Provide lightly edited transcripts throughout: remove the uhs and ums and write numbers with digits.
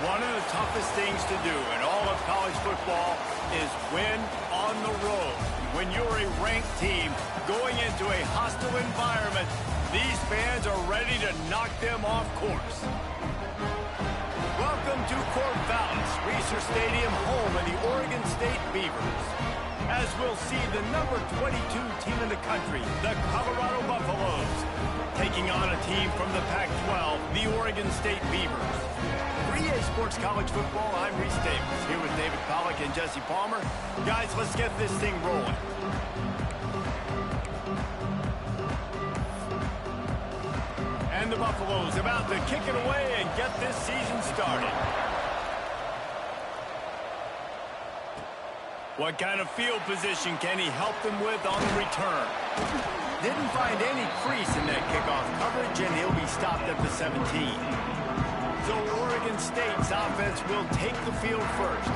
One of the toughest things to do in all of college football is win on the road. When you're a ranked team going into a hostile environment, these fans are ready to knock them off course. Welcome to Corvallis, Reser Stadium, home of the Oregon State Beavers. As we'll see the number 22 team in the country, the Colorado Buffaloes, taking on a team from the Pac-12, the Oregon State Beavers. For EA Sports College Football, I'm Reese Davis, here with David Pollack and Jesse Palmer. Guys, let's get this thing rolling. And the Buffaloes about to kick it away and get this season started. What kind of field position can he help them with on the return? Didn't find any crease in that kickoff coverage, and he'll be stopped at the 17. So Oregon State's offense will take the field first.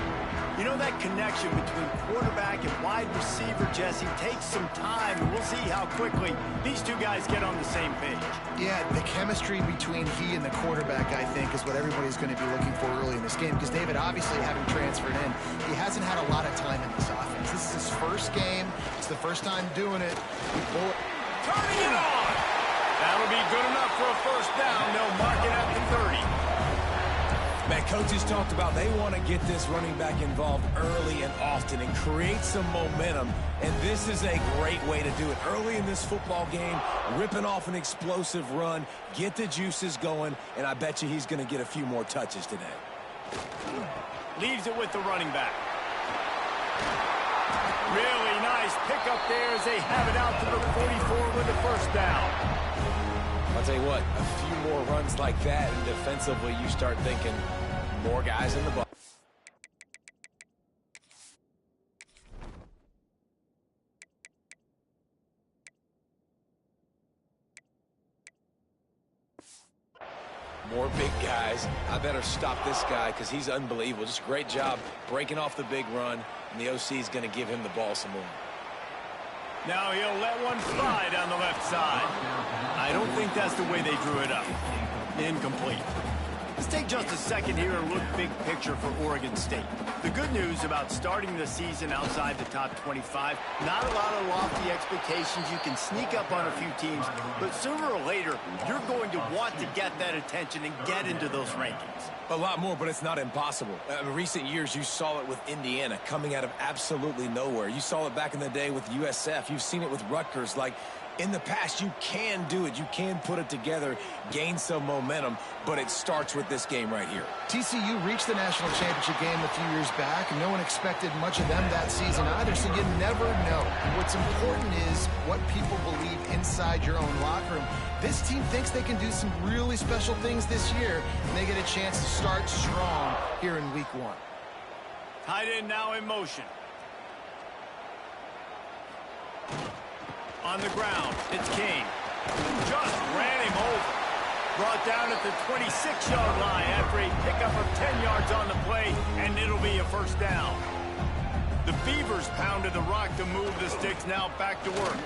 You know, that connection between quarterback and wide receiver, Jesse, takes some time, and we'll see how quickly these two guys get on the same page. Yeah, the chemistry between he and the quarterback, I think, is what everybody's going to be looking for early in this game, because David, obviously, having transferred in, he hasn't had a lot of time in this offense. This is his first game. It's the first time doing it. Turning it on! That'll be good enough for a first down. They'll mark it at the 30. Man, coaches talked about they want to get this running back involved early and often and create some momentum, and this is a great way to do it. Early in this football game, ripping off an explosive run, get the juices going, and I bet you he's going to get a few more touches today. Leaves it with the running back. Really nice pickup there as they have it out to the 44 with the first down. I'll tell you what, a few more runs like that, and defensively you start thinking more guys in the box. More big guys. I better stop this guy because he's unbelievable. Just a great job breaking off the big run, and the OC is going to give him the ball some more. Now he'll let one fly down the left side. I don't think that's the way they drew it up. Incomplete. Let's take just a second here and look big picture for Oregon State. The good news about starting the season outside the top 25, not a lot of lofty expectations. You can sneak up on a few teams, but sooner or later, you're going to want to get that attention and get into those rankings. A lot more, but it's not impossible. In recent years, you saw it with Indiana coming out of absolutely nowhere. You saw it back in the day with USF. You've seen it with Rutgers. Like, in the past, you can do it. You can put it together, gain some momentum, but it starts with this game right here. TCU reached the national championship game a few years back, and no one expected much of them that season either, so you never know. What's important is what people believe inside your own locker room. This team thinks they can do some really special things this year, and they get a chance to start strong here in week 1. Tight end now in motion. On the ground, it's King. Just ran him over. Brought down at the 26-yard line after a pickup of 10 yards on the play, and it'll be a first down. The Beavers pounded the rock to move the sticks, now back to work.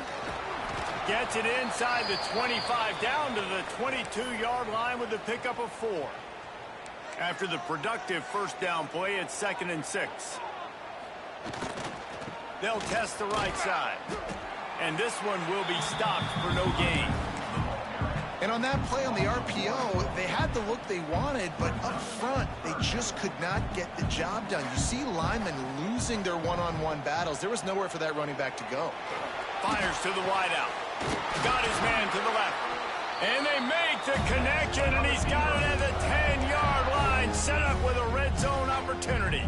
Gets it inside the 25, down to the 22-yard line with a pickup of 4. After the productive first down play, it's 2nd and 6. They'll test the right side. And this one will be stopped for no gain. And on that play on the RPO, they had the look they wanted, but up front, they just could not get the job done. You see linemen losing their one-on-one battles. There was nowhere for that running back to go. Fires to the wideout. Got his man to the left. And they make the connection, and he's got it at the 10-yard line, set up with a red zone opportunity.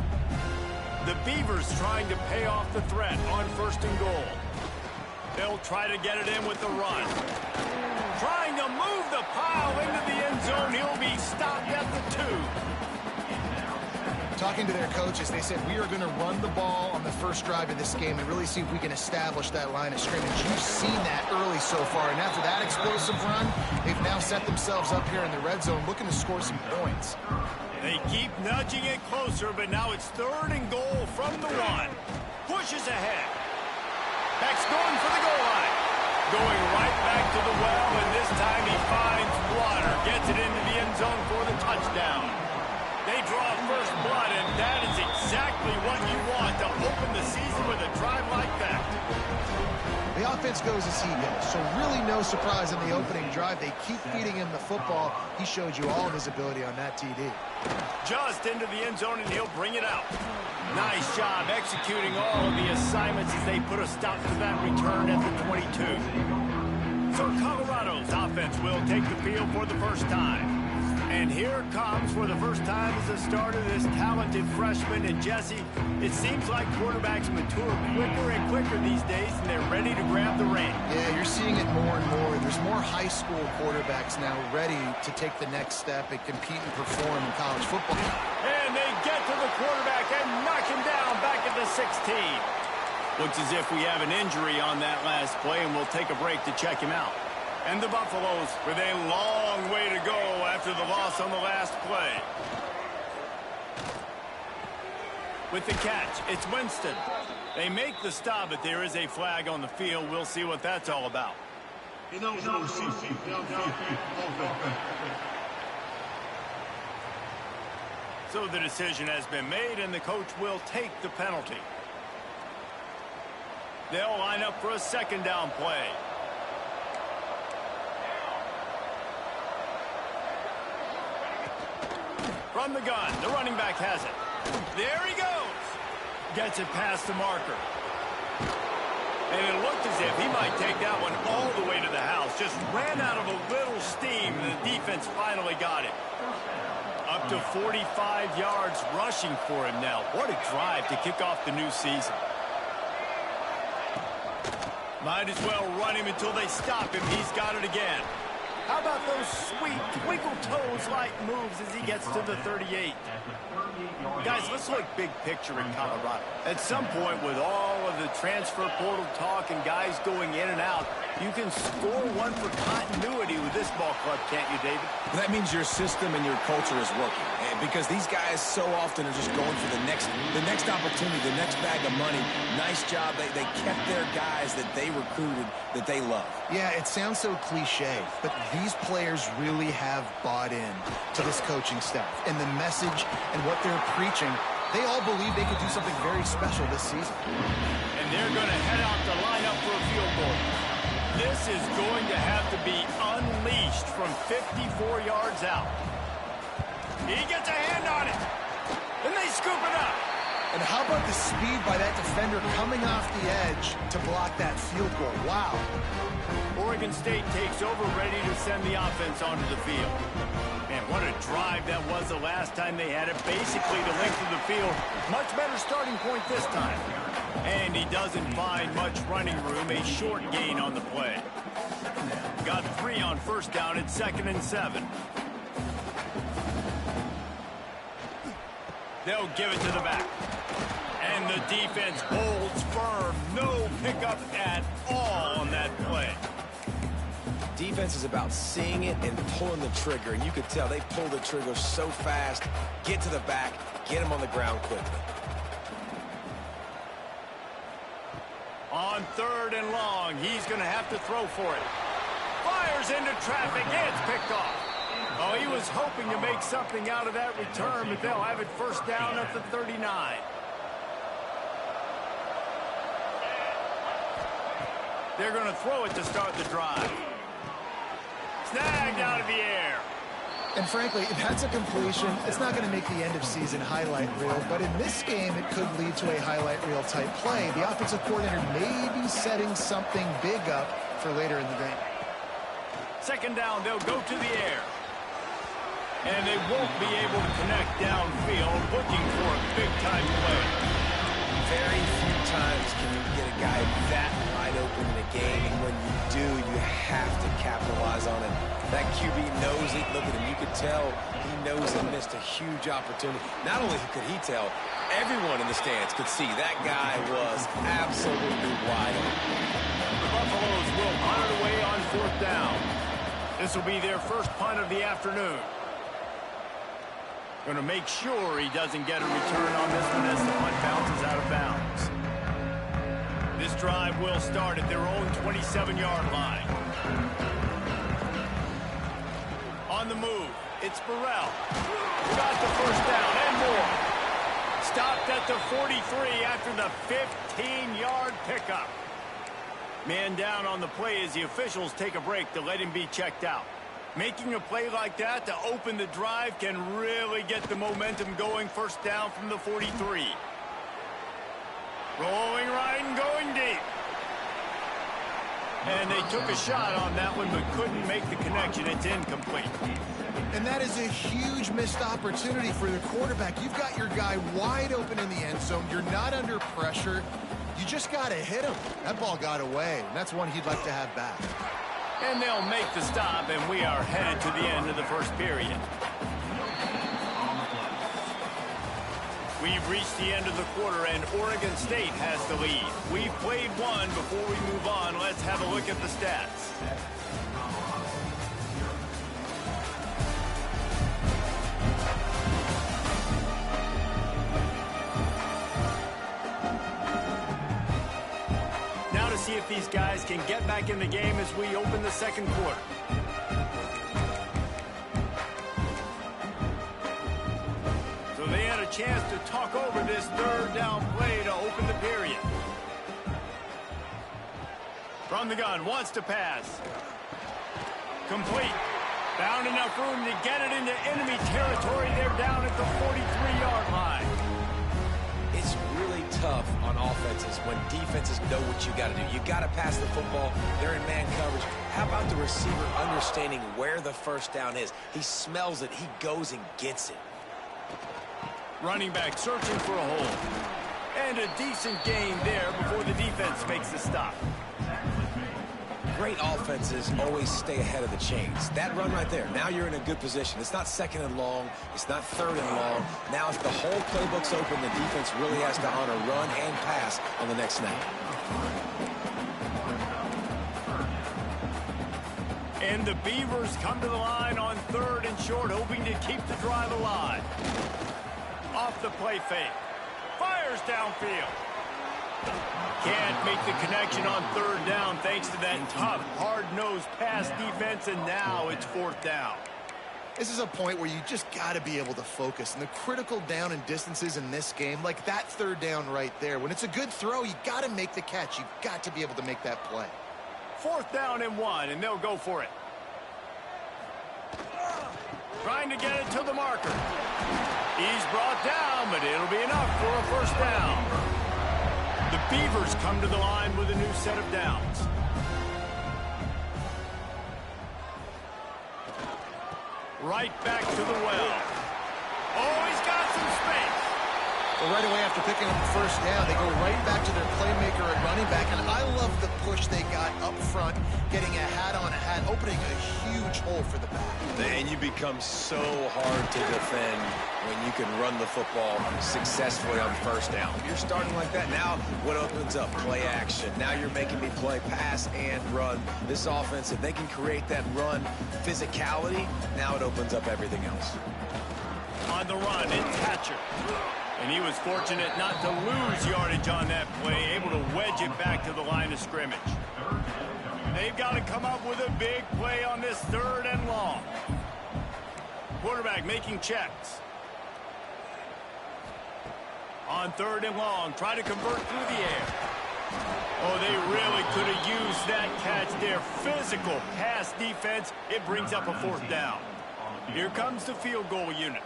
The Beavers trying to pay off the threat on 1st and goal. They'll try to get it in with the run. Trying to move the pile into the end zone. He'll be stopped at the 2. Talking to their coaches, they said, we are going to run the ball on the first drive of this game and really see if we can establish that line of scrimmage. You've seen that early so far, and after that explosive run, they've now set themselves up here in the red zone looking to score some points. They keep nudging it closer, but now it's 3rd and goal from the 1. Pushes ahead. Beck's going for the goal line. Going right back to the well, and this time he finds water. Gets it into the end zone for the touchdown. They draw defense goes as he goes. So really no surprise in the opening drive. They keep feeding him the football. He showed you all of his ability on that TD. Just into the end zone, and he'll bring it out. Nice job executing all of the assignments as they put a stop to that return at the 22. So Colorado's offense will take the field for the first time. And here it comes for the first time as the start of this talented freshman. And Jesse, it seems like quarterbacks mature quicker and quicker these days, and they're ready to grab the reins. Yeah, you're seeing it more and more. There's more high school quarterbacks now ready to take the next step and compete and perform in college football. And they get to the quarterback and knock him down back at the 16. Looks as if we have an injury on that last play, and we'll take a break to check him out. And the Buffaloes with a long way to go after the loss on the last play. With the catch, it's Winston. They make the stop, but there is a flag on the field. We'll see what that's all about. So the decision has been made, and the coach will take the penalty. They'll line up for a second down play. From the gun, the running back has it. There he goes. Gets it past the marker. And it looked as if he might take that one all the way to the house. Just ran out of a little steam, and the defense finally got it. Up to 45 yards rushing for him now. What a drive to kick off the new season. Might as well run him until they stop him. He's got it again. How about those sweet twinkle toes-like moves as he gets to the 38? Guys, let's look big picture in Colorado. At some point, with all of the transfer portal talk and guys going in and out, you can score one for continuity with this ball club, can't you, David? That means your system and your culture is working. And because these guys so often are just going for the next opportunity, the next bag of money. Nice job. They kept their guys that they recruited, that they love. Yeah, it sounds so cliche, but these players really have bought in to this coaching staff and the message and what they're preaching. They all believe they could do something very special this season. And they're going to head out to line up for a field goal. This is going to have to be unleashed from 54 yards out. He gets a hand on it, and they scoop it up. And how about the speed by that defender coming off the edge to block that field goal? Wow. Oregon State takes over, ready to send the offense onto the field. Man, what a drive that was the last time they had it. Basically the length of the field. Much better starting point this time. And he doesn't find much running room. A short gain on the play. Got 3 on first down at 2nd and 7. They'll give it to the back. And the defense holds firm. No pickup at all on that play. Defense is about seeing it and pulling the trigger, and you could tell they pull the trigger so fast, get to the back, get him on the ground quickly. On 3rd and long, he's going to have to throw for it. Fires into traffic, and it's picked off. Oh, he was hoping to make something out of that return, but they'll have it first down at the 39. They're going to throw it to start the drive. Snagged out of the air. And frankly, if that's a completion, it's not going to make the end-of-season highlight reel. But in this game, it could lead to a highlight reel type play. The offensive coordinator may be setting something big up for later in the game. 2nd down, they'll go to the air. And they won't be able to connect downfield, looking for a big-time play. Very few times can you get a guy that wide open in a game, and when you do, you have to capitalize on it. That QB knows it. Look at him. You could tell he knows he missed a huge opportunity. Not only could he tell, everyone in the stands could see that guy was absolutely wide open. The Buffaloes will punt it away on 4th down. This will be their first punt of the afternoon. Going to make sure he doesn't get a return on this one as the punt bounces out of bounds. This drive will start at their own 27-yard line. On the move, it's Burrell. Got the first down and more. Stopped at the 43 after the 15-yard pickup. Man down on the play as the officials take a break to let him be checked out. Making a play like that to open the drive can really get the momentum going. First down from the 43. Rolling right and going deep. And they took a shot on that one but couldn't make the connection. It's incomplete. And that is a huge missed opportunity for the quarterback. You've got your guy wide open in the end zone. You're not under pressure. You just got to hit him. That ball got away, and that's one he'd like to have back. And they'll make the stop, and we are headed to the end of the first period. We've reached the end of the quarter, and Oregon State has the lead. We've played one. Before we move on, let's have a look at the stats. Now to see if these guys can get back in the game as we open the second quarter. So they had a chance to talk over this third down play to open the period. From the gun, wants to pass. Complete. Found enough room to get it into enemy territory. They're down at the 43-yard line. It's really tough on offenses when defenses know what you got to do. You got to pass the football. They're in man coverage. How about the receiver understanding where the first down is? He smells it. He goes and gets it. Running back searching for a hole. And a decent gain there before the defense makes the stop. Great offenses always stay ahead of the chains. That run right there, now you're in a good position. It's not second and long. It's not third and long. Now if the whole playbook's open, the defense really has to honor run and pass on the next snap. And the Beavers come to the line on third and short, hoping to keep the drive alive. Off the play fake. Fires downfield. Can't make the connection on third down thanks to that tough, hard-nosed pass defense, and now it's fourth down. This is a point where you just got to be able to focus. And the critical down and distances in this game, like that third down right there, when it's a good throw, you got to make the catch. You've got to be able to make that play. Fourth down and 1, and they'll go for it. Trying to get it to the marker. He's brought down, but it'll be enough for a first down. The Beavers come to the line with a new set of downs. Right back to the well. Oh, he's got some space. Well, right away after picking up the first down, they go right back to their playmaker at running back. And I love the push they got up front, getting a hat on a hat, opening a huge hole for the back. And you become so hard to defend when you can run the football successfully on first down. If you're starting like that, now what opens up? Play action. Now you're making me play pass and run. This offense, if they can create that run physicality, now it opens up everything else. On the run, it's Hatcher. And he was fortunate not to lose yardage on that play, able to wedge it back to the line of scrimmage. They've got to come up with a big play on this third and long. Quarterback making checks. On third and long, try to convert through the air. Oh, they really could have used that catch there. Physical pass defense. It brings up a fourth down. Here comes the field goal unit.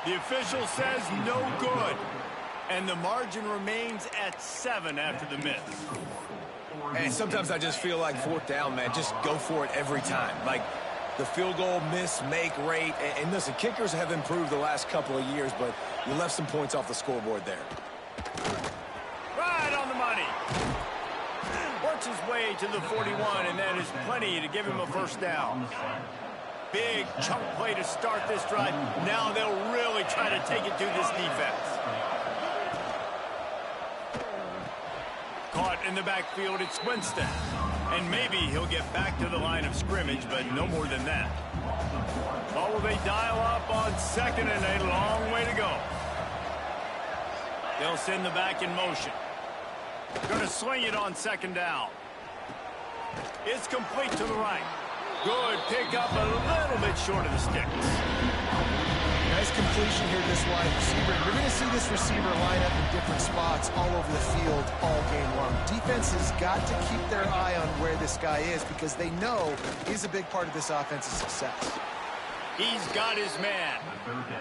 The official says no good. And the margin remains at 7 after the miss. And sometimes I just feel like fourth down, man, just go for it every time. Like the field goal miss, make rate. And listen, kickers have improved the last couple of years, but you left some points off the scoreboard there. Right on the money. Works his way to the 41, and that is plenty to give him a first down. Big chunk play to start this drive. Now they'll really try to take it to this defense. Caught in the backfield, it's Winston. And maybe he'll get back to the line of scrimmage, but no more than that. What will they dial up on second, and a long way to go. They'll send the back in motion. Going to swing it on second down. It's complete to the right. Good pick up, a little bit short of the sticks. As nice completion here to this wide receiver. You're going to see this receiver line up in different spots all over the field all game long. Defense has got to keep their eye on where this guy is because they know he's a big part of this offense's success. He's got his man.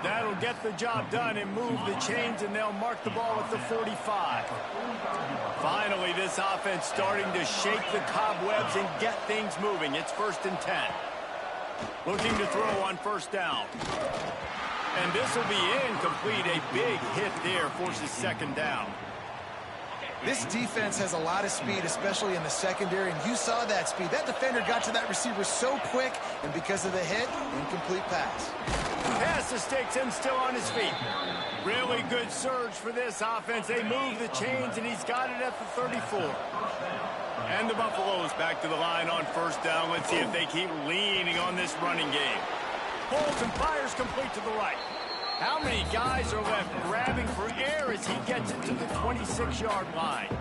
That'll get the job done and move the chains, and they'll mark the ball at the 45. Finally, this offense starting to shake the cobwebs and get things moving. It's 1st and 10. Looking to throw on 1st down. And this will be incomplete. A big hit there forces 2nd down. This defense has a lot of speed, especially in the secondary, and you saw that speed. That defender got to that receiver so quick, and because of the hit, incomplete pass. Pass the sticks and still on his feet. Really good surge for this offense. They move the chains, and he's got it at the 34. And the Buffaloes back to the line on 1st down. Let's see if they keep leaning on this running game. Pulls and fires complete to the right. How many guys are left grabbing for air as he gets it to the 26-yard line?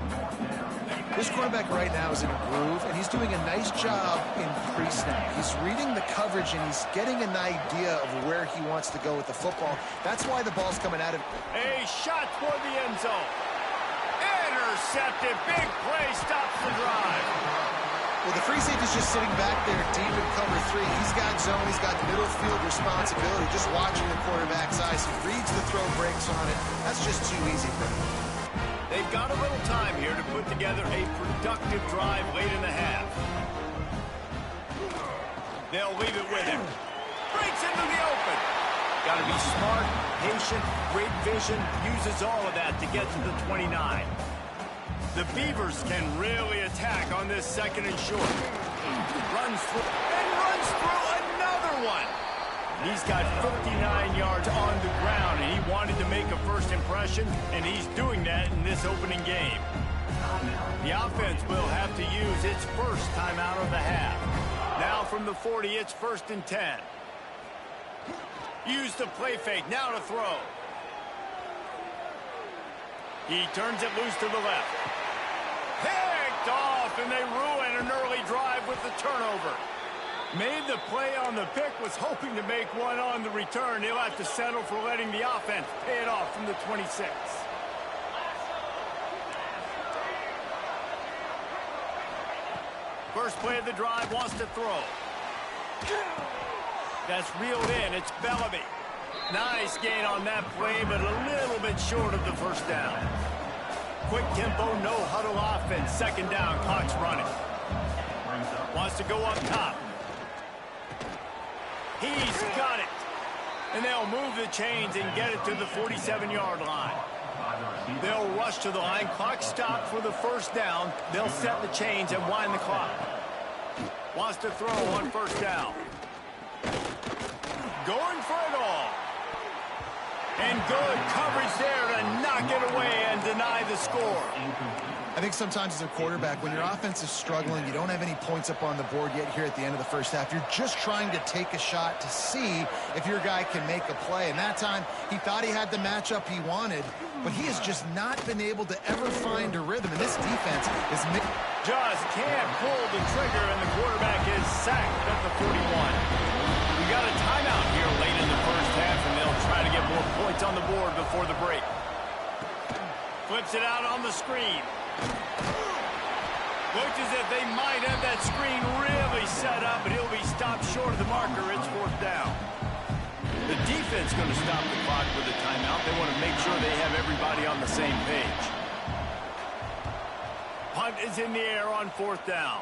This quarterback right now is in a groove, and he's doing a nice job in pre-snap. He's reading the coverage, and he's getting an idea of where he wants to go with the football. That's why the ball's coming out of him. A shot toward the end zone. Intercepted. Big play stops the drive. Well, the free safety's just sitting back there deep in cover 3. He's got zone. He's got middle field responsibility, just watching the quarterback's eyes. He reads the throw, breaks on it. That's just too easy for him. They've got a little time here to put together a productive drive late in the half. They'll leave it with him. Breaks into the open. Got to be smart, patient, great vision. Uses all of that to get to the 29. The Beavers can really attack on this 2nd and short. Runs through another one. He's got 59 yards on the ground, and he wanted to make a first impression, and he's doing that in this opening game. The offense will have to use its first timeout of the half. Now from the 40, it's 1st and 10. Use the play fake, now to throw. He turns it loose to the left. Picked off, and they ruin an early drive with the turnover. Made the play on the pick, was hoping to make one on the return. He'll have to settle for letting the offense pay it off from the 26. First play of the drive, wants to throw. That's reeled in. It's Bellamy. Nice gain on that play, but a little bit short of the 1st down. Quick tempo, no huddle offense. 2nd down, clock's running. Wants to go up top. He's got it. And they'll move the chains and get it to the 47-yard line. They'll rush to the line. Clock stopped for the 1st down. They'll set the chains and wind the clock. Wants to throw on 1st down. Going for it all. And good coverage there to knock it away and deny the score. I think sometimes as a quarterback, when your offense is struggling, you don't have any points up on the board yet here at the end of the 1st half. You're just trying to take a shot to see if your guy can make a play. And that time, he thought he had the matchup he wanted, but he has just not been able to ever find a rhythm. And this defense is... Just can't pull the trigger, and the quarterback is sacked at the 41. We got a timeout here late in the 1st half, and they'll try to get more points on the board before the break. Flips it out on the screen. Looks as if they might have that screen really set up, but he'll be stopped short of the marker. It's 4th down. The defense going to stop the clock with a timeout. They want to make sure they have everybody on the same page. Punt is in the air on 4th down.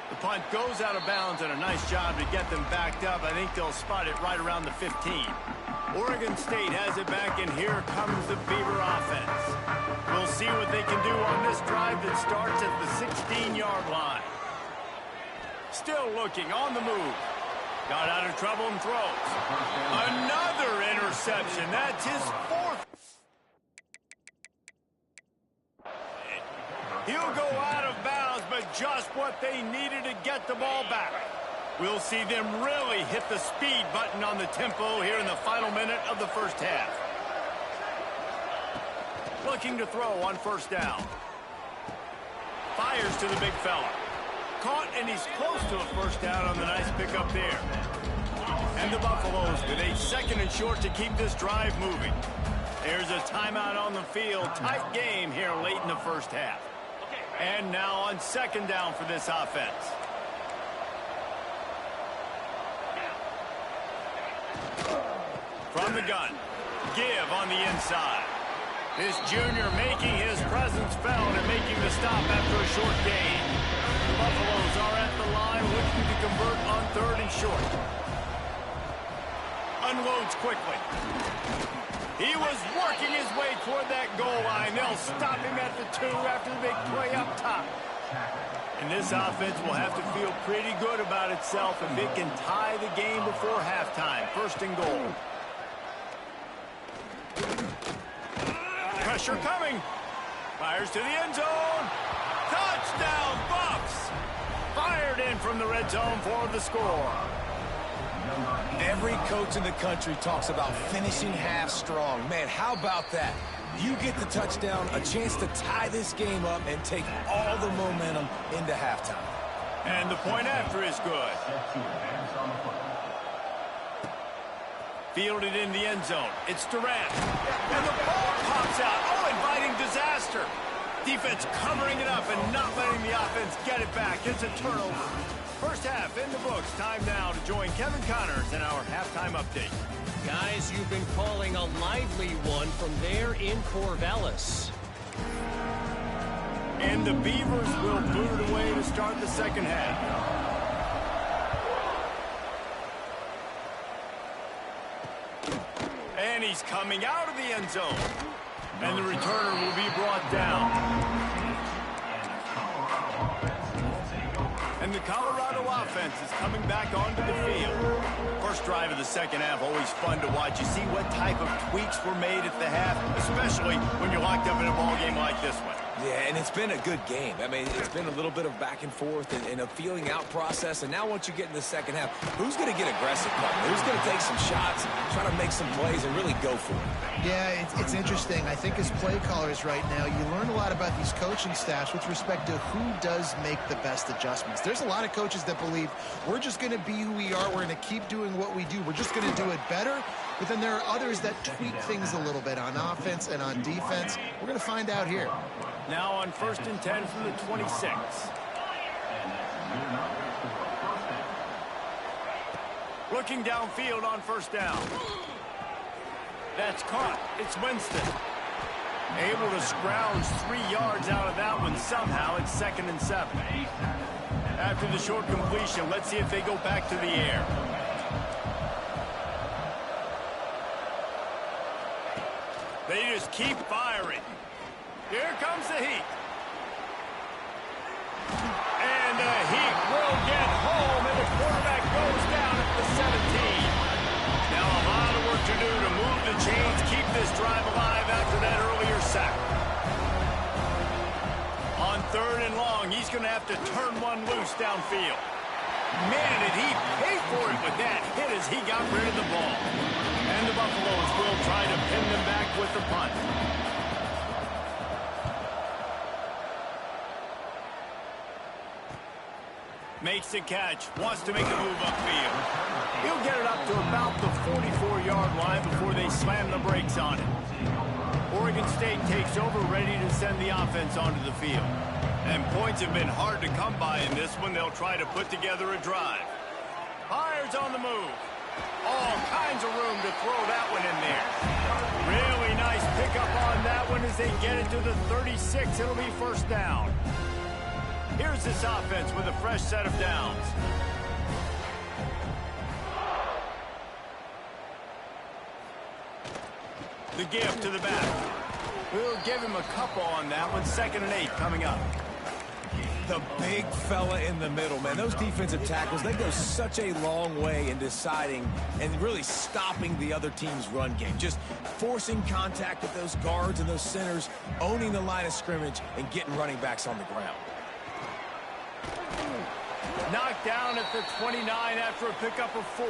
The punt goes out of bounds, and a nice job to get them backed up. I think they'll spot it right around the 15. Oregon State has it back, and here comes the Beaver offense. We'll see what they can do on this drive that starts at the 16-yard line. Still looking, on the move. Got out of trouble and throws. Another interception. That's his 4th. He'll go out of bounds, but just what they needed to get the ball back. We'll see them really hit the speed button on the tempo here in the final minute of the 1st half. Looking to throw on 1st down. Fires to the big fella. Caught, and he's close to a 1st down on the nice pickup there. And the Buffaloes with a 2nd and short to keep this drive moving. There's a timeout on the field. Tight game here late in the first half. And now on 2nd down for this offense. From the gun. Give on the inside. This junior making his presence felt and making the stop after a short gain. The Buffaloes are at the line looking to convert on 3rd and short. Unloads quickly. He was working his way toward that goal line. They'll stop him at the 2 after the big play up top. And this offense will have to feel pretty good about itself if it can tie the game before halftime. 1st and goal. Pressure coming. Fires to the end zone. Touchdown, Buffs! Fired in from the red zone for the score. Every coach in the country talks about finishing half strong. Man, how about that? You get the touchdown, a chance to tie this game up and take all the momentum into halftime. And the point after is good. Fielded in the end zone. It's Durant. And the ball pops out. Oh, inviting disaster. Defense covering it up and not letting the offense get it back. It's a turnover. First half in the books. Time now to join Kevin Connors in our halftime update. Guys, you've been calling a lively one from there in Corvallis. And the Beavers will boot it away to start the 2nd half. And he's coming out of the end zone. And the returner will be brought down. And the Colorado offense is coming back onto the field. First drive of the 2nd half, always fun to watch. You see what type of tweaks were made at the half, especially when you're locked up in a ball game like this one. Yeah, and it's been a good game. I mean, it's been a little bit of back and forth and a feeling out process. And now once you get in the 2nd half, who's going to get aggressive? Who's going to take some shots, try to make some plays, and really go for it? Yeah, it's interesting. I think as play callers right now, you learn a lot about these coaching staffs with respect to who does make the best adjustments. There's a lot of coaches that believe we're just going to be who we are. We're going to keep doing what we do. We're just going to do it better. But then there are others that tweak things a little bit on offense and on defense. We're going to find out here. Now on 1st and 10 from the 26. Looking downfield on 1st down. That's caught. It's Winston. Able to scrounge 3 yards out of that one somehow. It's 2nd and 7. After the short completion, let's see if they go back to the air. They just keep firing. Here comes the heat. And the heat will get home, and the quarterback goes down at the 17. Now a lot of work to do to move the chains, keep this drive alive after that earlier sack. On 3rd and long, he's going to have to turn one loose downfield. Man, did he pay for it with that hit as he got rid of the ball. And the Buffaloes will try to pin them back with the punt. Makes the catch, wants to make a move upfield. He'll get it up to about the 44-yard line before they slam the brakes on it. Oregon State takes over, ready to send the offense onto the field. And points have been hard to come by in this one. They'll try to put together a drive. Fires on the move. All kinds of room to throw that one in there. Really nice pickup on that one as they get it to the 36. It'll be 1st down. Here's this offense with a fresh set of downs. The give to the back. We'll give him a couple on that one. 2nd and 8 coming up. The big fella in the middle, man. Those defensive tackles, they go such a long way in deciding and really stopping the other team's run game. Just forcing contact with those guards and those centers, owning the line of scrimmage, and getting running backs on the ground. Knocked down at the 29 after a pickup of 4.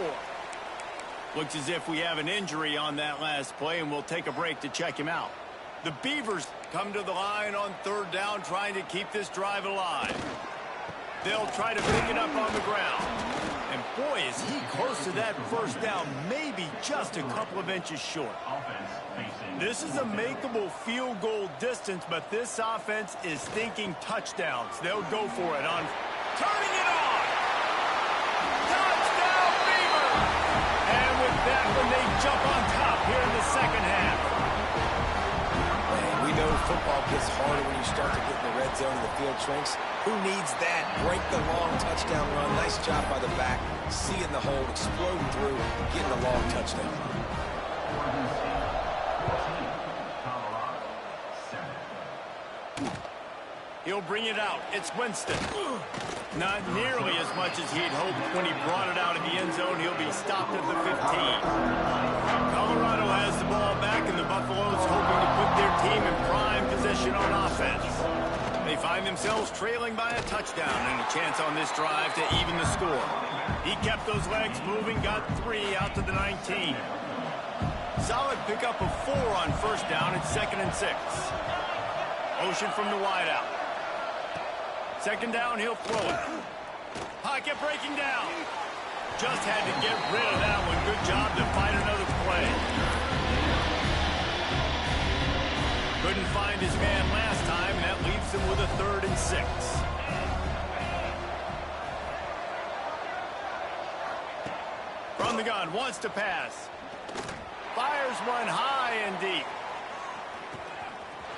Looks as if we have an injury on that last play, and we'll take a break to check him out. The Beavers come to the line on 3rd down, trying to keep this drive alive. They'll try to pick it up on the ground. And boy, is he close to that first down, maybe just a couple of inches short. This is a makeable field goal distance, but this offense is thinking touchdowns. They'll go for it on turning it on. Touchdown, Beaver! And with that one, they jump on top here in the second half. Man, we know football gets harder when you start to get in the red zone and the field shrinks. Who needs that? Break the long touchdown run. Nice job by the back. Seeing the hole, exploding through, getting the long touchdown. He'll bring it out. It's Winston. Not nearly as much as he'd hoped when he brought it out of the end zone. He'll be stopped at the 15. Colorado has the ball back, and the Buffaloes hoping to put their team in prime position on offense. They find themselves trailing by a touchdown and a chance on this drive to even the score. He kept those legs moving, got 3 out to the 19. Solid pickup of 4 on first down. It's 2nd and 6. Motion from the wideout. Second down, he'll throw it. Pocket breaking down. Just had to get rid of that one. Good job to find another play. Couldn't find his man last time, and that leaves him with a 3rd and 6. From the gun, wants to pass. Fires one high and deep.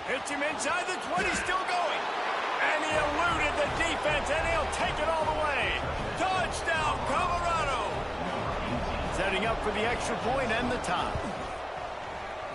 Hits him inside the 20, still going. And he eluded the defense, and he'll take it all the way. Touchdown, Colorado! Setting up for the extra point and the tie.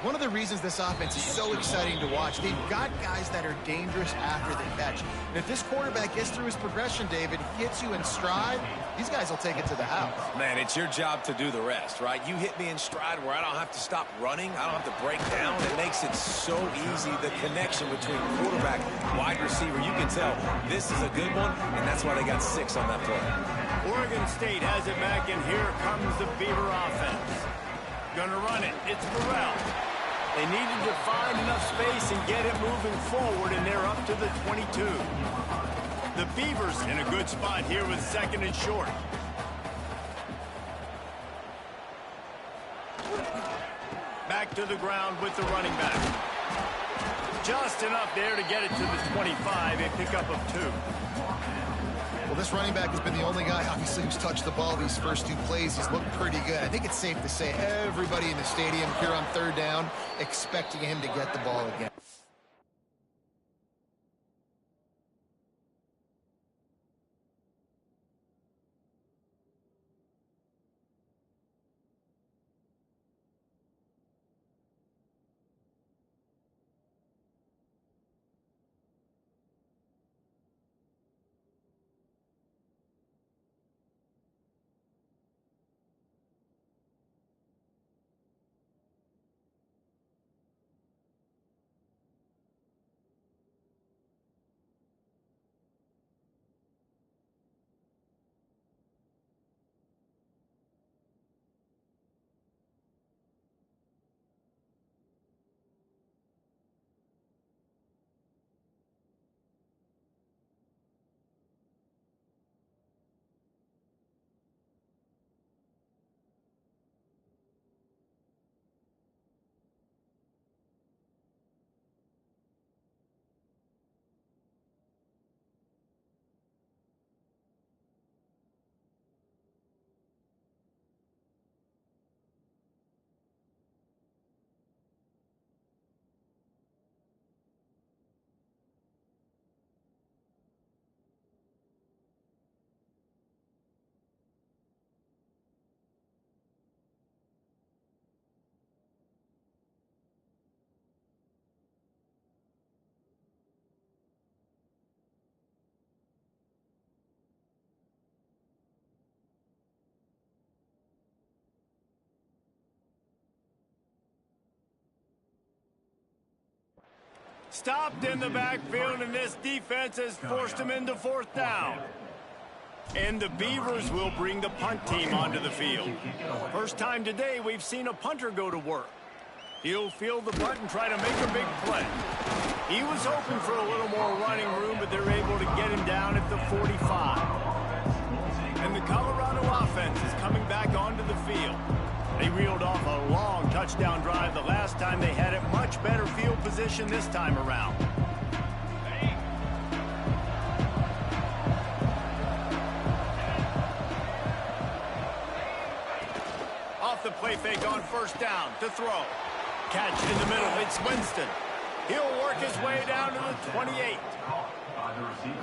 One of the reasons this offense is so exciting to watch, they've got guys that are dangerous after they catch. And if this quarterback gets through his progression, David, hits you in stride, these guys will take it to the house. Man, it's your job to do the rest, right? You hit me in stride where I don't have to stop running. I don't have to break down. It makes it so easy, the connection between quarterback and wide receiver. You can tell this is a good one, and that's why they got 6 on that play. Oregon State has it back, and here comes the Beaver offense. Gonna run it. It's Burrell. They needed to find enough space and get it moving forward, and they're up to the 22. The Beavers in a good spot here with 2nd and short. Back to the ground with the running back. Just enough there to get it to the 25, a pickup of 2. Well, this running back has been the only guy, obviously, who's touched the ball these first 2 plays. He's looked pretty good. I think it's safe to say everybody in the stadium here on 3rd down expecting him to get the ball again. Stopped in the backfield, and this defense has forced him into 4th down. And the Beavers will bring the punt team onto the field. First time today we've seen a punter go to work. He'll field the punt and try to make a big play. He was hoping for a little more running room, but they're able to get him down at the 45. And the Colorado offense touchdown drive the last time. They had it much better field position this time around. Off the play fake on first down to throw. Catch in the middle. It's Winston. He'll work his way down to the 28.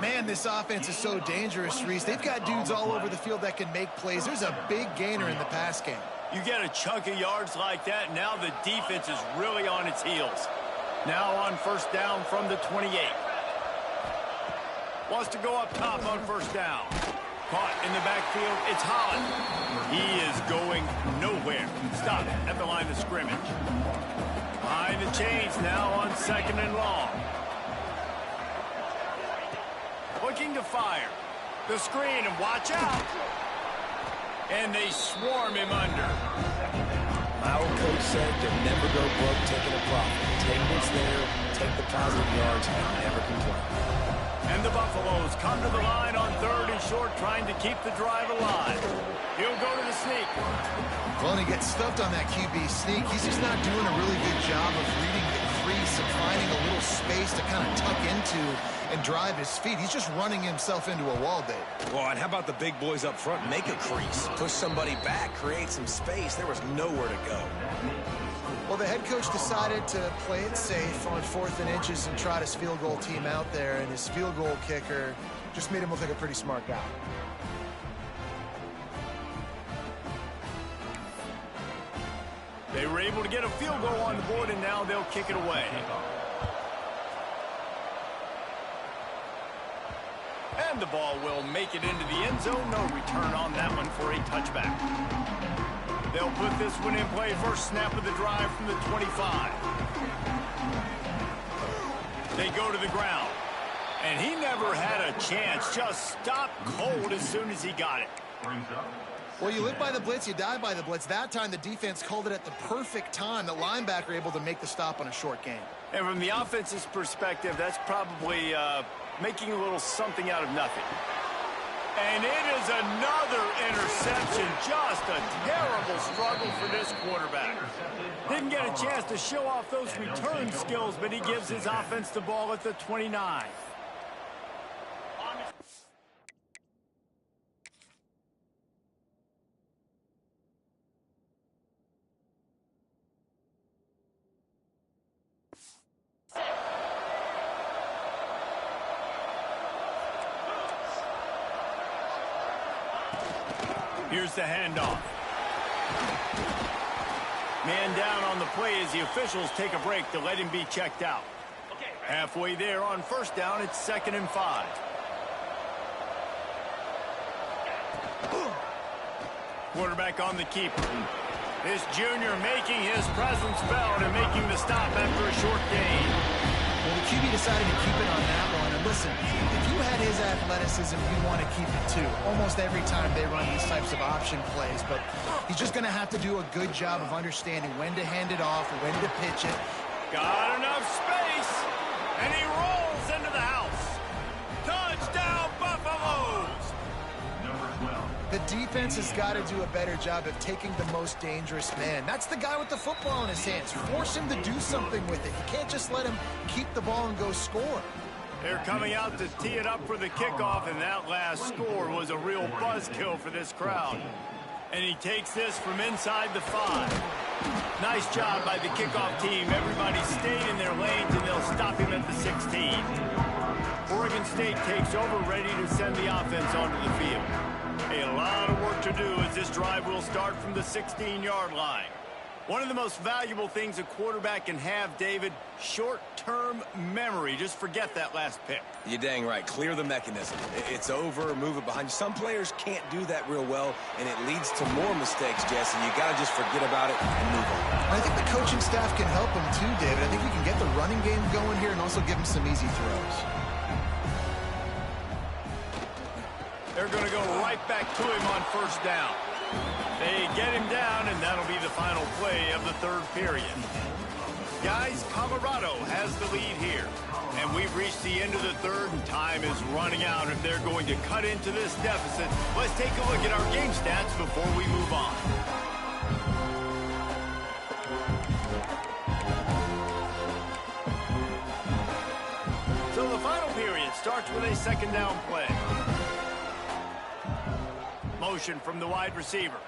Man, this offense is so dangerous, Reese. They've got dudes all over the field that can make plays. There's a big gainer in the pass game. You get a chunk of yards like that, now the defense is really on its heels. Now on first down from the 28. Wants to go up top on first down. Caught in the backfield, it's Holland. He is going nowhere. Stop at the line of scrimmage. Behind the chains now on second and long. Looking to fire. The screen, and watch out. And they swarm him under. My old coach said you'll never go broke taking a profit. Take what's there, take the positive yards, and never complain. And the Buffaloes come to the line on third and short, trying to keep the drive alive. He'll go to the sneak. Well, and he gets stuffed on that QB sneak. He's just not doing a really good job of reading the crease and finding a little space to kind of tuck into and drive his feet. He's just running himself into a wall, Dave. Well, and how about the big boys up front? Make a crease. Push somebody back. Create some space. There was nowhere to go. Well, the head coach decided to play it safe on 4th and inches and trot his field goal team out there, and his field goal kicker just made him look like a pretty smart guy. They were able to get a field goal on the board, and now they'll kick it away. And the ball will make it into the end zone. No return on that one for a touchback. They'll put this one in play. First snap of the drive from the 25. They go to the ground. And he never had a chance. Just stopped cold as soon as he got it. Well, you live by the blitz, you die by the blitz. That time, the defense called it at the perfect time. The linebacker able to make the stop on a short gain. And from the offense's perspective, that's probably making a little something out of nothing. And it is another interception. Just a terrible struggle for this quarterback. Didn't get a chance to show off those return skills, but he gives his offense the ball at the 29. Here's the handoff. Man down on the play as the officials take a break to let him be checked out. Halfway there on first down, it's 2nd and 5. Quarterback on the keeper. This junior making his presence felt and making the stop after a short gain. Well, the QB decided to keep it on that one. And listen, if you had his athleticism, you want to keep it too. Almost every time they run these types of option plays. But he's just going to have to do a good job of understanding when to hand it off, when to pitch it. Got enough space, and he rolls into the house. Touchdown, Buffaloes! The defense has got to do a better job of taking the most dangerous man. That's the guy with the football in his hands. Force him to do something with it. You can't just let him keep the ball and go score. They're coming out to tee it up for the kickoff, and that last score was a real buzzkill for this crowd. And he takes this from inside the 5. Nice job by the kickoff team. Everybody stayed in their lanes, and they'll stop him at the 16. Oregon State takes over, ready to send the offense onto the field. A lot of work to do as this drive will start from the 16-yard line. One of the most valuable things a quarterback can have, David, short-term memory. Just forget that last pick. You're dang right. Clear the mechanism. It's over, move it behind you. Some players can't do that real well, and it leads to more mistakes, Jesse. You got to just forget about it and move on. I think the coaching staff can help him too, David. I think we can get the running game going here and also give him some easy throws. They're going to go right back to him on first down. They get him down, and that'll be the final play of the third period. Guys, Colorado has the lead here. And we've reached the end of the third, and time is running out if they're going to cut into this deficit. Let's take a look at our game stats before we move on. starts with a second down play. Motion from the wide receiver.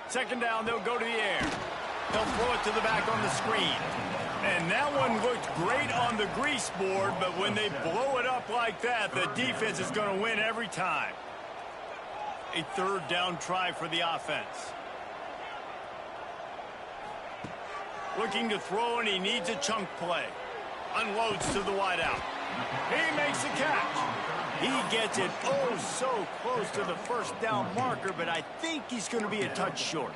Second down, they'll go to the air. They'll throw it to the back on the screen. And that one looked great on the grease board, but when they blow it up like that, the defense is going to win every time. A third down try for the offense. Looking to throw, and he needs a chunk play. Unloads to the wideout. He makes a catch. He gets it oh so close to the first down marker, but I think he's going to be a touch short.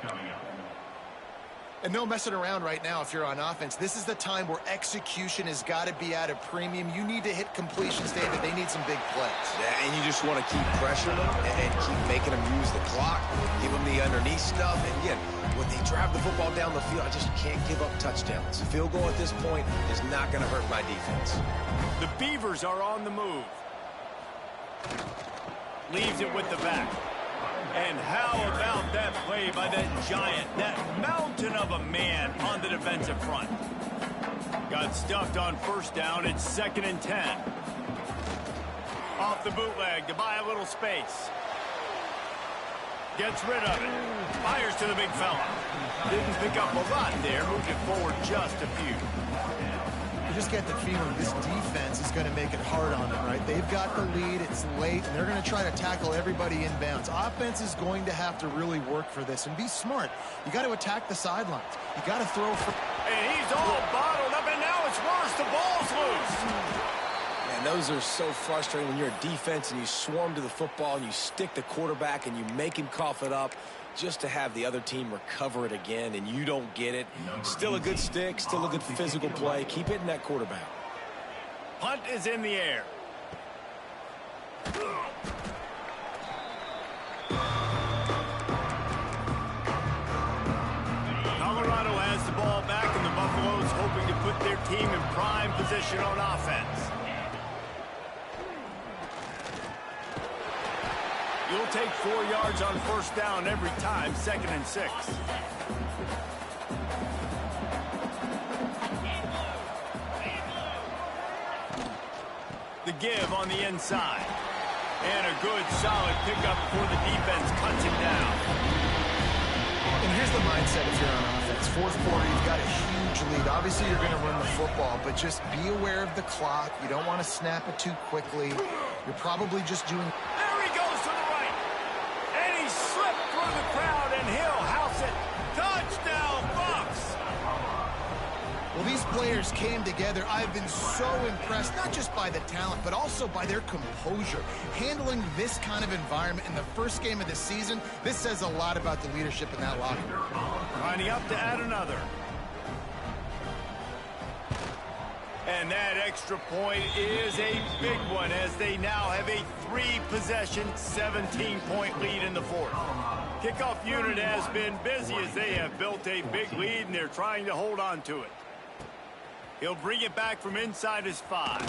And no messing around right now if you're on offense. This is the time where execution has got to be at a premium. You need to hit completions, David. They need some big plays. Yeah, and you just want to keep pressuring them and keep making them use the clock, give them the underneath stuff. And again, when they drive the football down the field, I just can't give up touchdowns. A field goal at this point is not going to hurt my defense. The Beavers are on the move. Leaves it with the back. And how about that play by that giant, that mountain of a man on the defensive front? Got stuffed on first down. It's 2nd and 10. Off the bootleg to buy a little space. Gets rid of it. Fires to the big fella. Didn't pick up a lot there. Moved it forward just a few. You just get the feeling this defense is going to make it hard on them, right? They've got the lead, it's late, and they're going to try to tackle everybody inbounds. Offense is going to have to really work for this and be smart. You got to attack the sidelines. You got to throw for... And he's all bottled up, and now it's worse. The ball's loose. Man, those are so frustrating when you're a defense and you swarm to the football and you stick the quarterback and you make him cough it up just to have the other team recover it again and you don't get it. Still a good stick, still a good physical play. Keep hitting that quarterback. Punt is in the air. Colorado has the ball back, and the Buffaloes hoping to put their team in prime position on offense. You'll take 4 yards on first down every time, 2nd and 6. The give on the inside. And a good, solid pickup before the defense cuts him down. And here's the mindset if you're on offense. Fourth quarter, you've got a huge lead. Obviously, you're going to run the football, but just be aware of the clock. You don't want to snap it too quickly. You're probably just doing... There he goes to the right. And he slipped through the crowd, and he'll house it. Touchdown, Bucs! Well, these players came together. I've been so impressed, not just by the talent, but also by their composure. Handling this kind of environment in the first game of the season, this says a lot about the leadership in that locker room. Lining up to add another. And that extra point is a big one as they now have a 3-possession, 17-point lead in the fourth. Kickoff unit has been busy as they have built a big lead, and they're trying to hold on to it. He'll bring it back from inside his 5.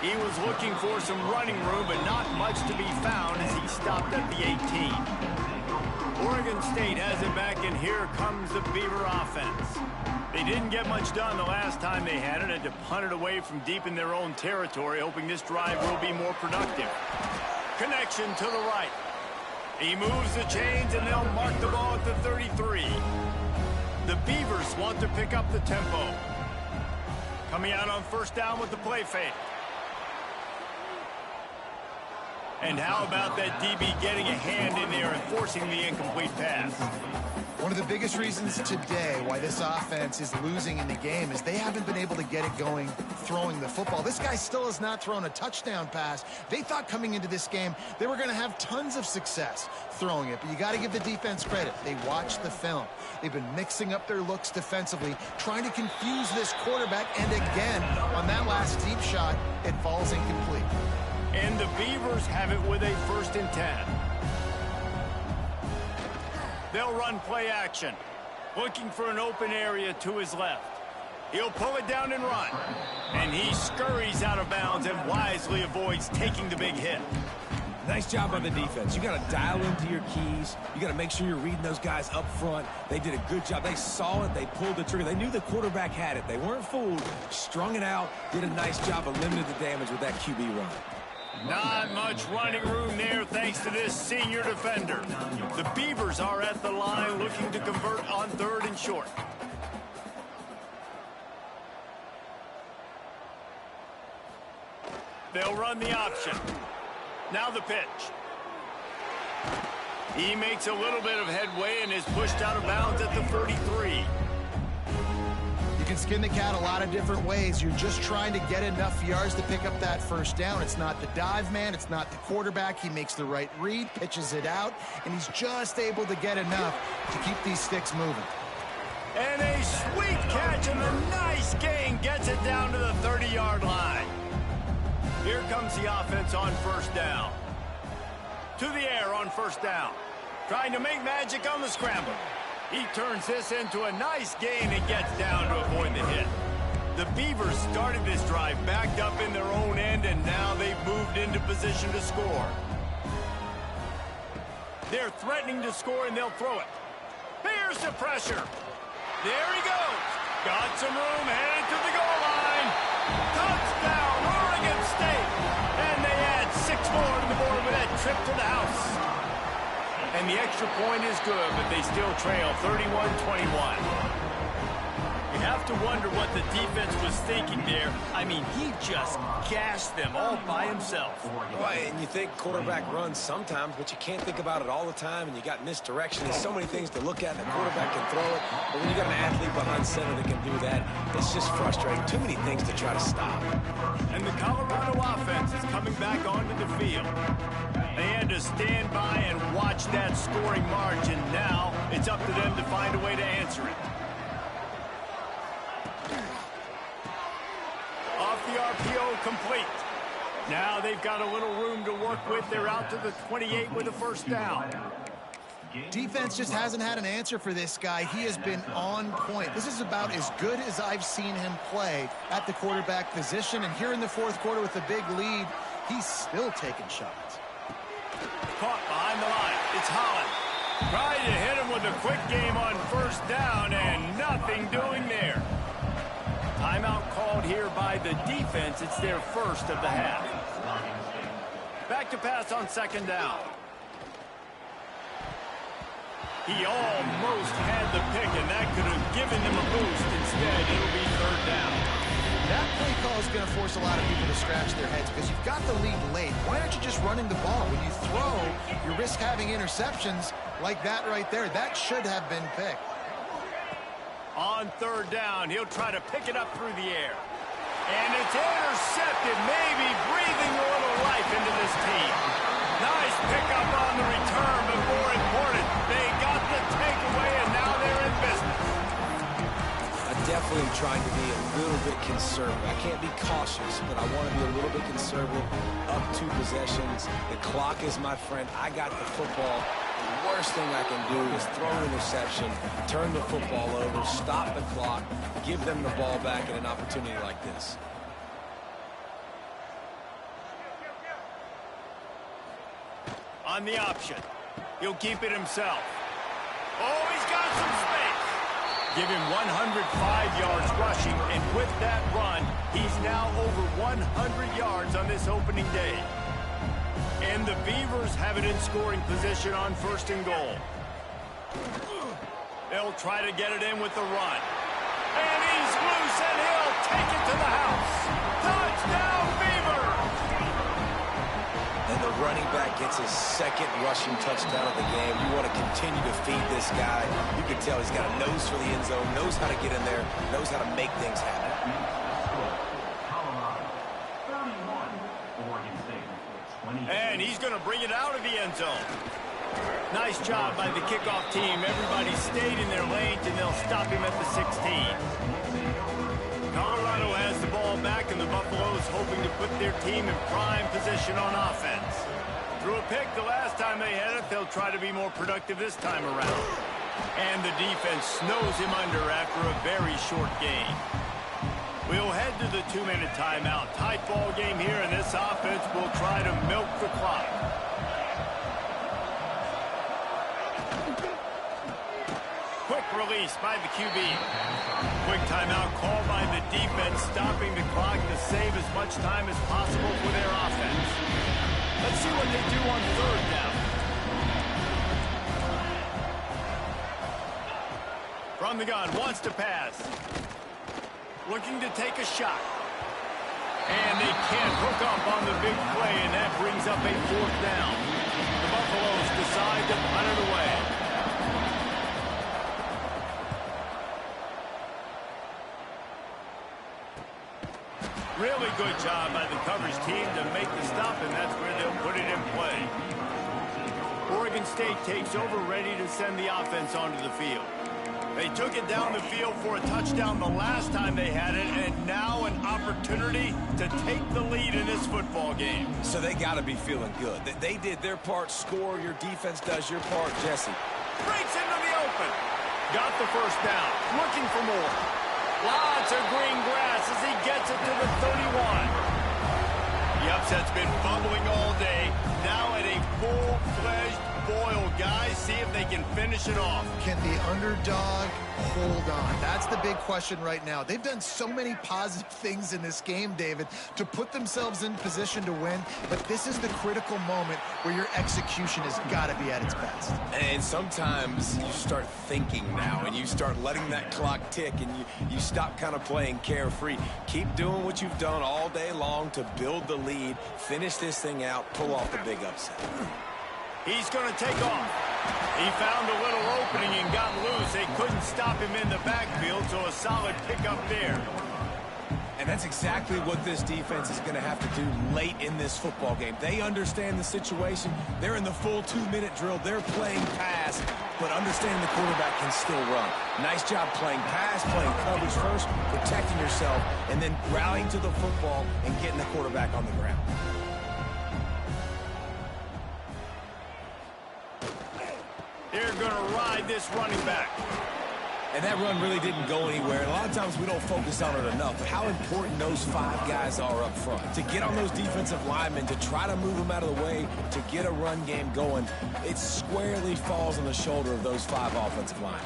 He was looking for some running room, but not much to be found as he stopped at the 18. Oregon State has it back, and here comes the Beaver offense. They didn't get much done the last time they had it, had to punt it away from deep in their own territory, hoping this drive will be more productive. Connection to the right. He moves the chains, and they'll mark the ball at the 33. The Beavers want to pick up the tempo. Coming out on first down with the play fake. And how about that DB getting a hand in there and forcing the incomplete pass? One of the biggest reasons today why this offense is losing in the game is they haven't been able to get it going throwing the football. This guy still has not thrown a touchdown pass. They thought coming into this game they were going to have tons of success throwing it, but you got to give the defense credit. They watched the film. They've been mixing up their looks defensively, trying to confuse this quarterback, and again, on that last deep shot, it falls incomplete. And the Beavers have it with a 1st and 10. They'll run play action. Looking for an open area to his left. He'll pull it down and run. And he scurries out of bounds and wisely avoids taking the big hit. Nice job by the defense. You got to dial into your keys. You got to make sure you're reading those guys up front. They did a good job. They saw it. They pulled the trigger. They knew the quarterback had it. They weren't fooled. Strung it out. Did a nice job of limiting the damage with that QB run. Not much running room there thanks to this senior defender. The Beavers are at the line looking to convert on 3rd and short. They'll run the option. Now the pitch. He makes a little bit of headway and is pushed out of bounds at the 33. You can skin the cat a lot of different ways. You're just trying to get enough yards to pick up that first down. It's not the dive man. It's not the quarterback. He makes the right read, pitches it out, and he's just able to get enough to keep these sticks moving. And a sweet catch and a nice gain gets it down to the 30-yard line. Here comes the offense on 1st down. To the air on 1st down. Trying to make magic on the scramble. He turns this into a nice gain and gets down to avoid the hit. The Beavers started this drive backed up in their own end, and now they've moved into position to score. They're threatening to score, and they'll throw it. Here's the pressure. There he goes. Got some room, headed to the goal line. Touchdown, Oregon State. And they add 6 more to the board with that trip to the house. And the extra point is good, but they still trail 31-21. You have to wonder what the defense was thinking there. I mean, he just gashed them all by himself. Well, and you think quarterback runs sometimes, but you can't think about it all the time, and you got misdirection. There's so many things to look at. The quarterback can throw it, but when you got an athlete behind center that can do that, it's just frustrating. Too many things to try to stop. And the Colorado offense is coming back onto the field. They had to stand by and watch that scoring march, and now it's up to them to find a way to answer it. Off the RPO, complete. Now they've got a little room to work with. They're out to the 28 with a 1st down. Defense just hasn't had an answer for this guy. He has been on point. This is about as good as I've seen him play at the quarterback position. And here in the 4th quarter with a big lead, he's still taking shots. Caught behind the line. It's Holland. Tried to hit him with a quick game on 1st down, and nothing doing there. Timeout called here by the defense. It's their 1st of the half. Back to pass on 2nd down. He almost had the pick, and that could have given them a boost. Instead, it'll be 3rd down. That play call is going to force a lot of people to scratch their heads because you've got the lead late. Why aren't you just running the ball? When you throw, you risk having interceptions like that right there. That should have been picked. On 3rd down, he'll try to pick it up through the air. And it's intercepted, maybe breathing a little life into this team. Nice pickup on the return, but more important, they got the takeaway, and now they're in business. I definitely am trying to be a little bit conservative. I can't be cautious, but I want to be a little bit conservative. Up 2 possessions. The clock is my friend. I got the football. The worst thing I can do is throw an interception, turn the football over, stop the clock, give them the ball back at an opportunity like this. On the option. He'll keep it himself. Oh, he's got some space. Give him 105 yards rushing, and with that run, he's now over 100 yards on this opening day. And the Beavers have it in scoring position on 1st and goal. They'll try to get it in with the run. And he's loose, and he'll take it to the house. Touchdown, Beavers! And the running back gets his 2nd rushing touchdown of the game. You want to continue to feed this guy. You can tell he's got a nose for the end zone, knows how to get in there, knows how to make things happen. And he's going to bring it out of the end zone. Nice job by the kickoff team. Everybody stayed in their lanes, and they'll stop him at the 16. Colorado has the ball back, and the Buffaloes hoping to put their team in prime position on offense. Threw a pick the last time they had it. They'll try to be more productive this time around. And the defense snows him under after a very short game. We'll head to the 2-minute timeout. Tight ball game here, and this offense will try to milk the clock. release by the QB. Quick timeout called by the defense, stopping the clock to save as much time as possible for their offense. Let's see what they do on third down. From the gun, wants to pass. Looking to take a shot. And they can't hook up on the big play, and that brings up a fourth down. The Buffaloes decide to punt it away. Really good job by the coverage team to make the stop, and that's where they'll put it in play. Oregon State takes over, ready to send the offense onto the field. They took it down the field for a touchdown the last time they had it, and now an opportunity to take the lead in this football game. So they got to be feeling good. They did their part, score. Your defense does your part, Jesse. Breaks into the open. Got the first down. Looking for more. Lots of green grass as he gets it to the 31. The upset's been bubbling all day. Now at a full-fledged boil, guys. See if they can finish it off. Can the underdog hold on? That's the big question right now. They've done so many positive things in this game, David, to put themselves in position to win, but this is the critical moment where your execution has got to be at its best. And sometimes you start thinking now, and you start letting that clock tick, and you stop kind of playing carefree. Keep doing what you've done all day long to build the lead, finish this thing out, pull off the big upset. He's going to take off. He found a little opening and got loose. They couldn't stop him in the backfield, so a solid pickup there. And that's exactly what this defense is going to have to do late in this football game. They understand the situation. They're in the full 2-minute drill. They're playing pass, but understanding the quarterback can still run. Nice job playing pass, playing coverage first, protecting yourself, and then rallying to the football and getting the quarterback on the ground. They're going to ride this running back. And that run really didn't go anywhere. And a lot of times we don't focus on it enough, but how important those 5 guys are up front. To get on those defensive linemen, to try to move them out of the way, to get a run game going, it squarely falls on the shoulder of those 5 offensive linemen.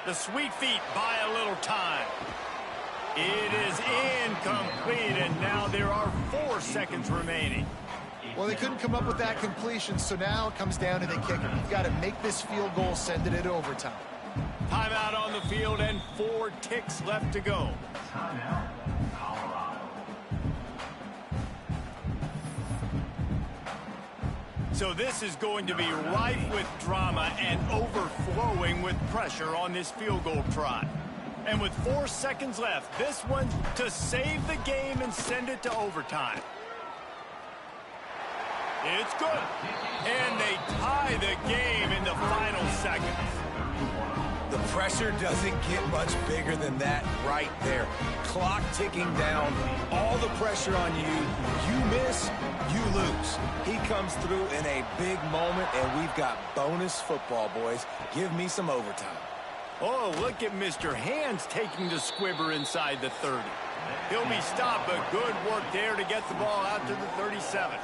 The sweet feet buy a little time. It is incomplete, and now there are 4 seconds remaining. Well, they couldn't come up with that completion, so now it comes down to the kicker. You've got to make this field goal, send it into overtime. Timeout on the field and 4 ticks left to go. So this is going to be rife with drama and overflowing with pressure on this field goal try. And with 4 seconds left, this one to save the game and send it to overtime. It's good. And they tie the game in the final seconds. The pressure doesn't get much bigger than that right there. Clock ticking down, all the pressure on you. You miss, you lose. He comes through in a big moment, and we've got bonus football, boys. Give me some overtime. Oh, look at Mr. Hands taking the squibber inside the 30. He'll be stopped, but good work there to get the ball out to the 37.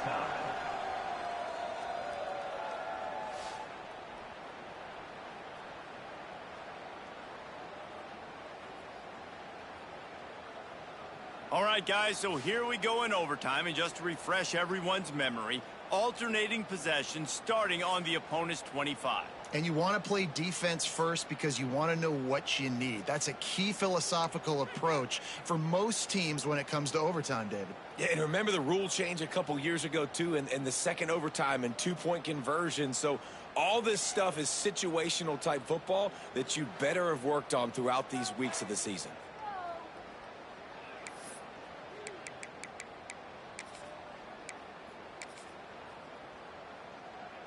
All right, guys, so here we go in overtime, and just to refresh everyone's memory, alternating possession starting on the opponent's 25. And you want to play defense first because you want to know what you need. That's a key philosophical approach for most teams when it comes to overtime, David. Yeah, and remember the rule change a couple years ago, too, and the second overtime and 2-point conversion. So all this stuff is situational type football that you better have worked on throughout these weeks of the season.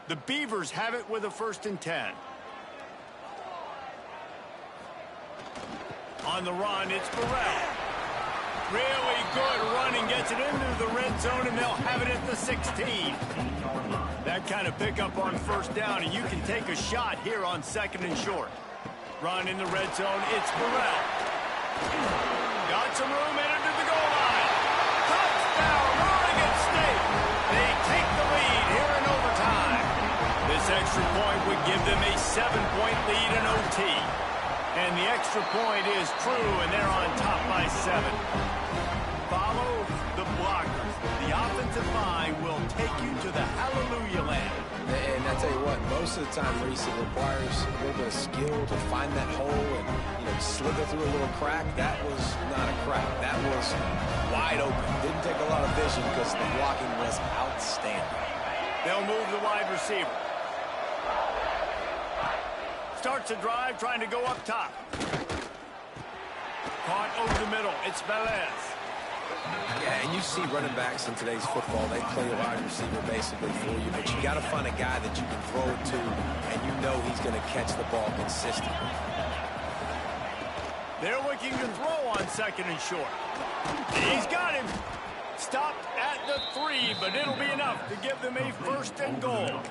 The Beavers have it with a 1st and 10. On the run, it's Burrell. Really good running, gets it into the red zone, and they'll have it at the 16. That kind of pickup on 1st down, and you can take a shot here on 2nd and short. Run in the red zone, it's Burrell. Got some room, headed to the goal line. Touchdown, Oregon State. They take the lead here in overtime. This extra point would give them a 7-point lead in OT. And the extra point is true, and they're on top by 7. Follow the blockers. The offensive line will take you to the hallelujah land. And I tell you what, most of the time, Reese, it requires a little bit of skill to find that hole and, slither through a little crack. That was not a crack. That was wide open. Didn't take a lot of vision because the blocking was outstanding. They'll move the wide receiver. Starts a drive, trying to go up top. Caught over the middle. It's Velez. Yeah, and you see running backs in today's football, they play a wide receiver basically for you, but you got to find a guy that you can throw it to, and you know he's going to catch the ball consistently. They're looking to throw on 2nd and short. He's got him. Stopped at the 3, but it'll be enough to give them a 1st and goal.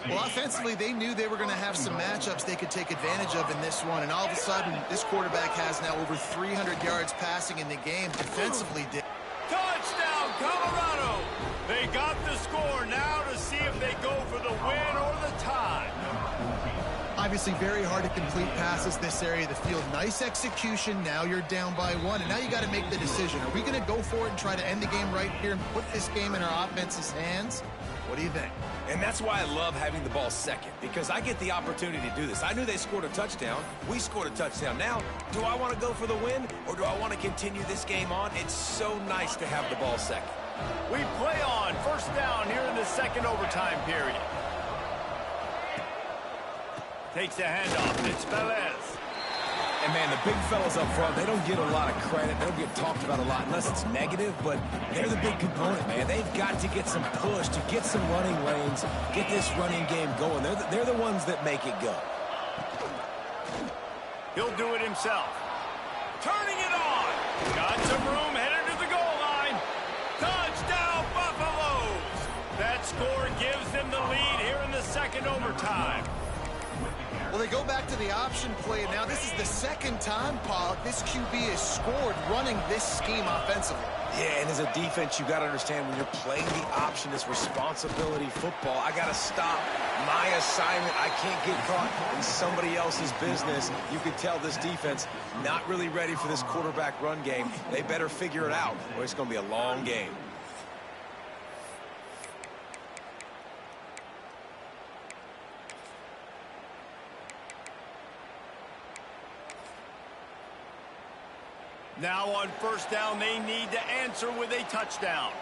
Well, offensively, they knew they were going to have some matchups they could take advantage of in this one, and all of a sudden, this quarterback has now over 300 yards passing in the game. Defensively, touchdown, Colorado! They got the score now to see if they go for the win or the tie. Obviously, very hard to complete passes this area of the field. Nice execution. Now you're down by 1, and now you got to make the decision. Are we going to go for it and try to end the game right here and put this game in our offense's hands? What do you think? And that's why I love having the ball second, because I get the opportunity to do this. I knew they scored a touchdown. We scored a touchdown. Now, do I want to go for the win, or do I want to continue this game on? It's so nice to have the ball second. We play on 1st down here in the 2nd overtime period. Takes the handoff. It's Velez. And, man, the big fellas up front, they don't get a lot of credit. They don't get talked about a lot unless it's negative, but they're the big component, man. They've got to get some push, to get some running lanes, get this running game going. They're the ones that make it go. He'll do it himself. Turning it on. Got some room, headed to the goal line. Touchdown, Buffaloes. That score gives them the lead here in the 2nd overtime. Well, they go back to the option play, and now this is the 2nd time, Pollock, this QB has scored running this scheme offensively. Yeah, and as a defense, you got to understand when you're playing the option, it's responsibility football. I got to stop my assignment. I can't get caught in somebody else's business. You could tell this defense not really ready for this quarterback run game. They better figure it out, or it's going to be a long game. Now on 1st down, they need to answer with a touchdown.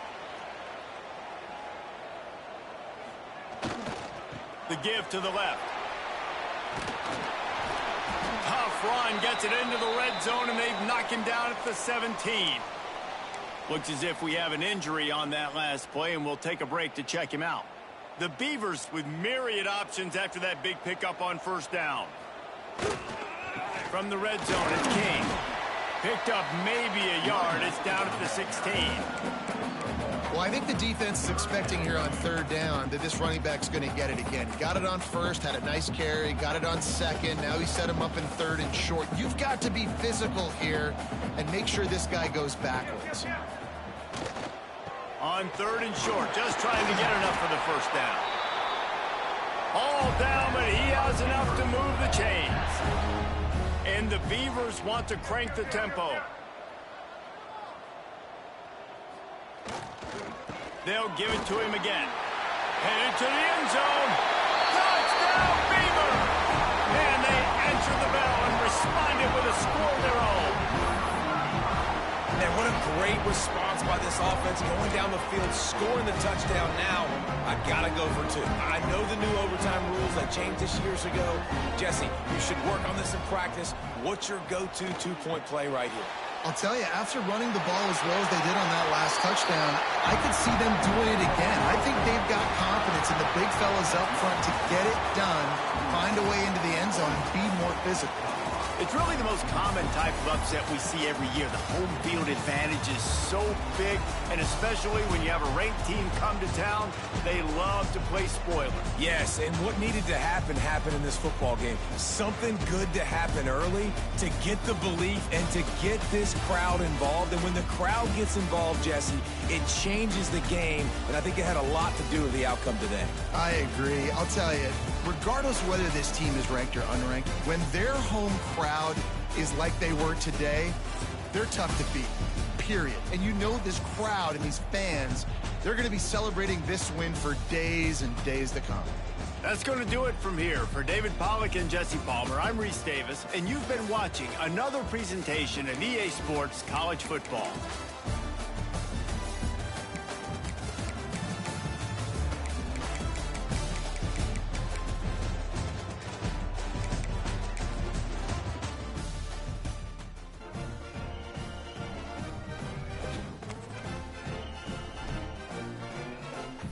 The give to the left. Tough run, gets it into the red zone, and they've knocked him down at the 17. Looks as if we have an injury on that last play, and we'll take a break to check him out. The Beavers with myriad options after that big pickup on 1st down. From the red zone, it's King. Picked up maybe a yard. It's down at the 16. Well, I think the defense is expecting here on 3rd down that this running back's going to get it again. He got it on 1st, had a nice carry, got it on 2nd. Now he set him up in 3rd and short. You've got to be physical here and make sure this guy goes backwards. On 3rd and short, just trying to get enough for the 1st down. All down, but he has enough to move the chains. And the Beavers want to crank the tempo. They'll give it to him again. Headed to the end zone. Touchdown, Beaver! And they answer the bell and responded with a score of their own. Man, what a great response by this offense, going down the field, scoring the touchdown. Now, I got to go for 2. I know the new overtime rules that changed this years ago. Jesse, you should work on this in practice. What's your go-to 2-point play right here? I'll tell you, after running the ball as well as they did on that last touchdown, I could see them doing it again. I think they've got confidence in the big fellas up front to get it done, find a way into the end zone, and be more physical. It's really the most common type of upset we see every year. The home field advantage is so big, and especially when you have a ranked team come to town, they love to play spoiler. Yes, and what needed to happen happened in this football game. Something good to happen early to get the belief and to get this crowd involved. And when the crowd gets involved, Jesse, it changes the game, and I think it had a lot to do with the outcome today. I agree. I'll tell you, regardless of whether this team is ranked or unranked, when their home crowd is like they were today, they're tough to beat, period. And you know this crowd and these fans, they're going to be celebrating this win for days and days to come. That's going to do it from here. For David Pollack and Jesse Palmer, I'm Reese Davis, and you've been watching another presentation of EA Sports College Football.